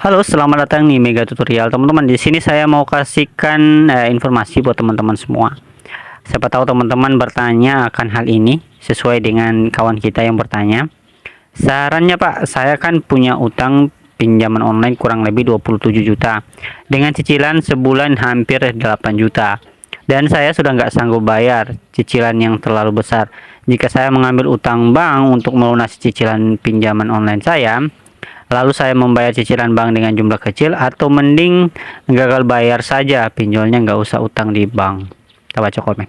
Halo, selamat datang di Mega Tutorial, teman-teman. Di sini saya mau kasihkan informasi buat teman-teman semua. Siapa tahu teman-teman bertanya akan hal ini sesuai dengan kawan kita yang bertanya. Sarannya, Pak, saya kan punya utang pinjaman online kurang lebih 27 juta dengan cicilan sebulan hampir 8 juta. Dan saya sudah nggak sanggup bayar cicilan yang terlalu besar. Jika saya mengambil utang bank untuk melunasi cicilan pinjaman online saya, lalu saya membayar cicilan bank dengan jumlah kecil, atau mending gagal bayar saja, pinjolnya nggak usah utang di bank. Kita baca komen.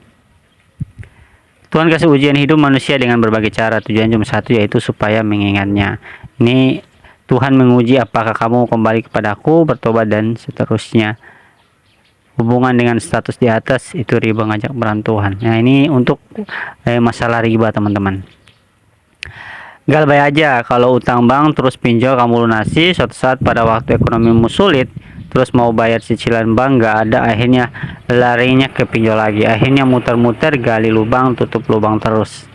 Tuhan kasih ujian hidup manusia dengan berbagai cara. Tujuan cuma satu, yaitu supaya mengingatnya. Ini Tuhan menguji apakah kamu kembali kepadaku, bertobat, dan seterusnya. Hubungan dengan status di atas itu riba ngajak berantuhan. Nah, ini untuk masalah riba, teman-teman. Galbay aja, kalau utang bank terus pinjol kamu lunasi, suatu saat pada waktu ekonomimu sulit, terus mau bayar cicilan bank nggak ada, akhirnya larinya ke pinjol lagi, akhirnya muter-muter gali lubang tutup lubang terus.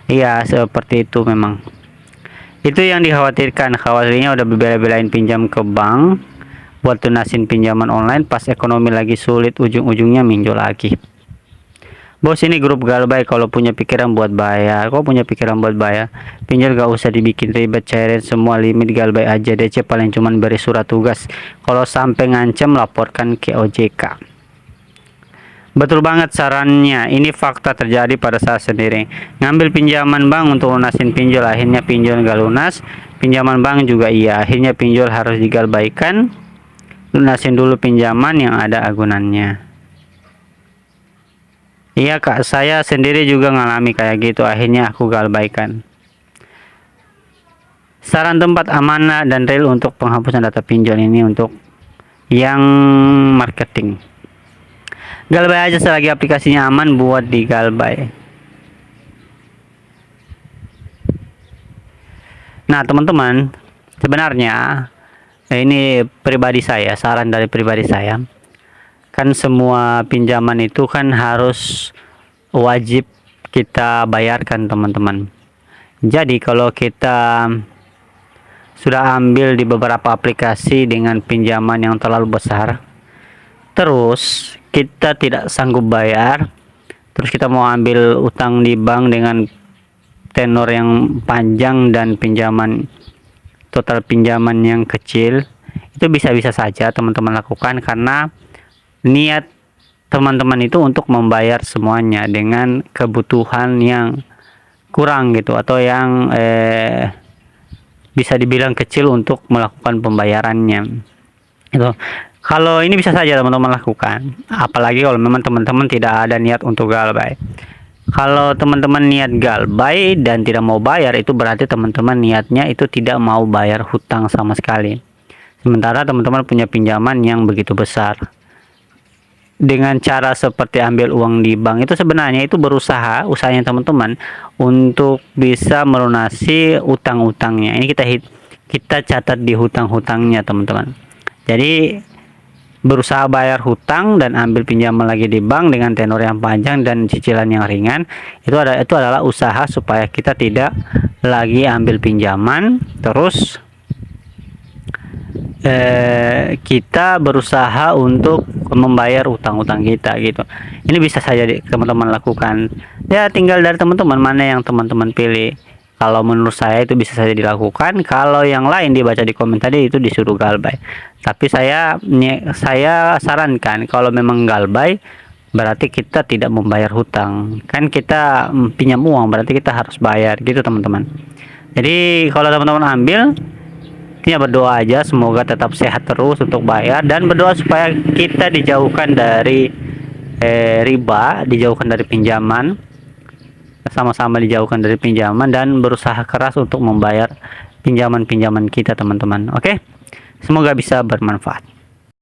Iya, seperti itu memang. Itu yang dikhawatirkan. Khawatirnya udah bela-belain pinjam ke bank buat lunasin pinjaman online, pas ekonomi lagi sulit ujung-ujungnya minjol lagi. Bos, ini grup Galbay, kalau punya pikiran buat bayar. Kok punya pikiran buat bayar? Pinjol gak usah dibikin ribet, cairin semua limit Galbay aja. DC paling cuman beri surat tugas. Kalau sampai ngancem, laporkan ke OJK. Betul banget sarannya. Ini fakta terjadi pada saya sendiri. Ngambil pinjaman bank untuk lunasin pinjol, akhirnya pinjol gak lunas. Pinjaman bank juga iya, akhirnya pinjol harus digalbaikan. Lunasin dulu pinjaman yang ada agunannya. Iya, Kak, saya sendiri juga ngalami kayak gitu, akhirnya aku galbaikan. Saran tempat amanah dan real untuk penghapusan data pinjol ini untuk yang marketing. Galbay aja selagi aplikasinya aman buat digalbay. Nah, teman-teman, sebenarnya ini pribadi saya, saran dari pribadi saya. Kan semua pinjaman itu kan harus wajib kita bayarkan, teman-teman. Jadi kalau kita sudah ambil di beberapa aplikasi dengan pinjaman yang terlalu besar, terus kita tidak sanggup bayar, terus kita mau ambil utang di bank dengan tenor yang panjang dan total pinjaman yang kecil, itu bisa-bisa saja teman-teman lakukan, karena niat teman-teman itu untuk membayar semuanya dengan kebutuhan yang kurang gitu, atau yang bisa dibilang kecil untuk melakukan pembayarannya itu. Kalau ini bisa saja teman-teman lakukan, apalagi kalau memang teman-teman tidak ada niat untuk galbay. Kalau teman-teman niat galbay dan tidak mau bayar, itu berarti teman-teman niatnya itu tidak mau bayar hutang sama sekali, sementara teman-teman punya pinjaman yang begitu besar. Dengan cara seperti ambil uang di bank, itu sebenarnya itu usahanya teman-teman untuk bisa melunasi utang-utangnya. Ini kita catat di hutang-hutangnya, teman-teman. Jadi berusaha bayar hutang dan ambil pinjaman lagi di bank dengan tenor yang panjang dan cicilan yang ringan, itu adalah usaha supaya kita tidak lagi ambil pinjaman, terus kita berusaha untuk membayar utang-utang kita gitu. Ini bisa saja teman-teman lakukan. Ya, tinggal dari teman-teman mana yang teman-teman pilih. Kalau menurut saya itu bisa saja dilakukan. Kalau yang lain dibaca di komen tadi itu disuruh galbay. Tapi saya sarankan, kalau memang galbay berarti kita tidak membayar hutang. Kan kita pinjam uang, berarti kita harus bayar gitu, teman-teman. Jadi kalau teman-teman ambil, ya berdoa aja semoga tetap sehat terus untuk bayar, dan berdoa supaya kita dijauhkan dari riba, dijauhkan dari pinjaman, sama-sama dijauhkan dari pinjaman, dan berusaha keras untuk membayar pinjaman-pinjaman kita, teman-teman. Oke, semoga bisa bermanfaat.